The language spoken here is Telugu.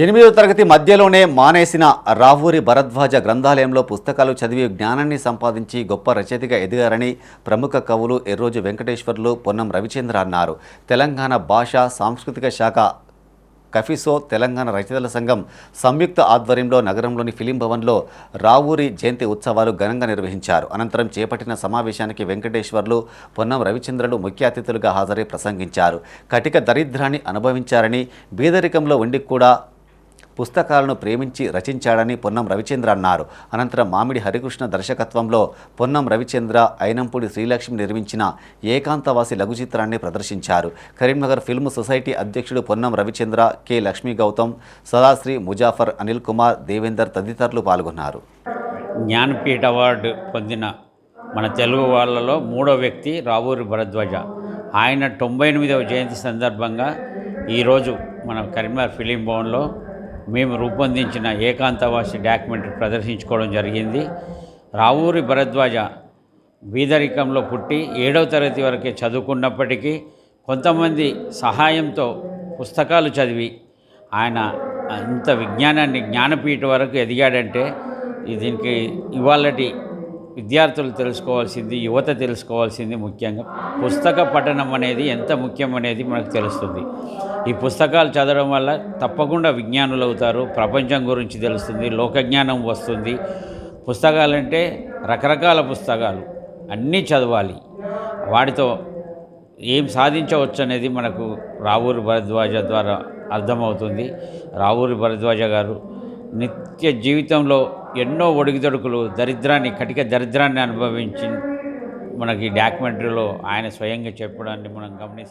8వ తరగతి మధ్యలోనే మానేసిన రావూరి భరద్వాజ గ్రంథాలయంలో పుస్తకాలు చదివి జ్ఞానాన్ని సంపాదించి గొప్ప రచయితగా ఎదిగారని ప్రముఖ కవులు ఎర్రోజు వెంకటేశ్వర్లు, పొన్నం రవిచంద్ర అన్నారు. తెలంగాణ భాషా సాంస్కృతిక శాఖ కఫిసో తెలంగాణ రచయితల సంఘం సంయుక్త ఆధ్వర్యంలో నగరంలోని ఫిలిం భవన్లో రావూరి జయంతి ఉత్సవాలు ఘనంగా నిర్వహించారు. అనంతరం చేపట్టిన సమావేశానికి వెంకటేశ్వర్లు, పొన్నం రవిచంద్రలు ముఖ్య అతిథులుగా హాజరై ప్రసంగించారు. కటిక దరిద్రాన్ని అనుభవించారని, బీదరికంలో ఉండి కూడా పుస్తకాలను ప్రేమించి రచించాడని పొన్నం రవిచంద్ర అన్నారు. అనంతరం మామిడి హరికృష్ణ దర్శకత్వంలో పొన్నం రవిచంద్ర, అయినంపూడి శ్రీలక్ష్మి నిర్మించిన ఏకాంతవాసి లఘు చిత్రాన్ని ప్రదర్శించారు. కరీంనగర్ ఫిల్మ్ సొసైటీ అధ్యక్షుడు పొన్నం రవిచంద్ర, కె లక్ష్మీ గౌతమ్, సదాశ్రీ, ముజాఫర్, అనిల్ కుమార్, దేవేందర్ తదితరులు పాల్గొన్నారు. జ్ఞానపీఠ అవార్డు పొందిన మన తెలుగు వాళ్ళలో మూడో వ్యక్తి రావూరి భరద్వాజ. ఆయన 98వ జయంతి సందర్భంగా ఈరోజు మన కరీంనగర్ ఫిలిం భవన్లో మేము రూపొందించిన ఏకాంతవాసి డాక్యుమెంటరీ ప్రదర్శించుకోవడం జరిగింది. రావూరి భరద్వాజ బీదరికంలో పుట్టి 7వ తరగతి వరకే చదువుకున్నప్పటికీ కొంతమంది సహాయంతో పుస్తకాలు చదివి ఆయన అంత విజ్ఞానాన్ని జ్ఞానపీఠ వరకు ఎదిగాడంటే దీనికి ఇవాళటి విద్యార్థులు తెలుసుకోవాల్సింది, యువత తెలుసుకోవాల్సింది ముఖ్యంగా పుస్తక పఠనం అనేది ఎంత ముఖ్యం అనేది మనకు తెలుస్తుంది. ఈ పుస్తకాలు చదవడం వల్ల తప్పకుండా విజ్ఞానులు అవుతారు, ప్రపంచం గురించి తెలుస్తుంది, లోకజ్ఞానం వస్తుంది. పుస్తకాలంటే రకరకాల పుస్తకాలు అన్నీ చదవాలి, వాటితో ఏం సాధించవచ్చు అనేది మనకు రావూరి భరద్వాజ ద్వారా అర్థమవుతుంది. రావూరి భరద్వాజ గారు నిత్య జీవితంలో ఎన్నో ఒడిగిదొడుకులు, కటిక దరిద్రాన్ని అనుభవించి మనకి డాక్యుమెంటరీలో ఆయన స్వయంగా చెప్పడాన్ని మనం గమనిస్తాం.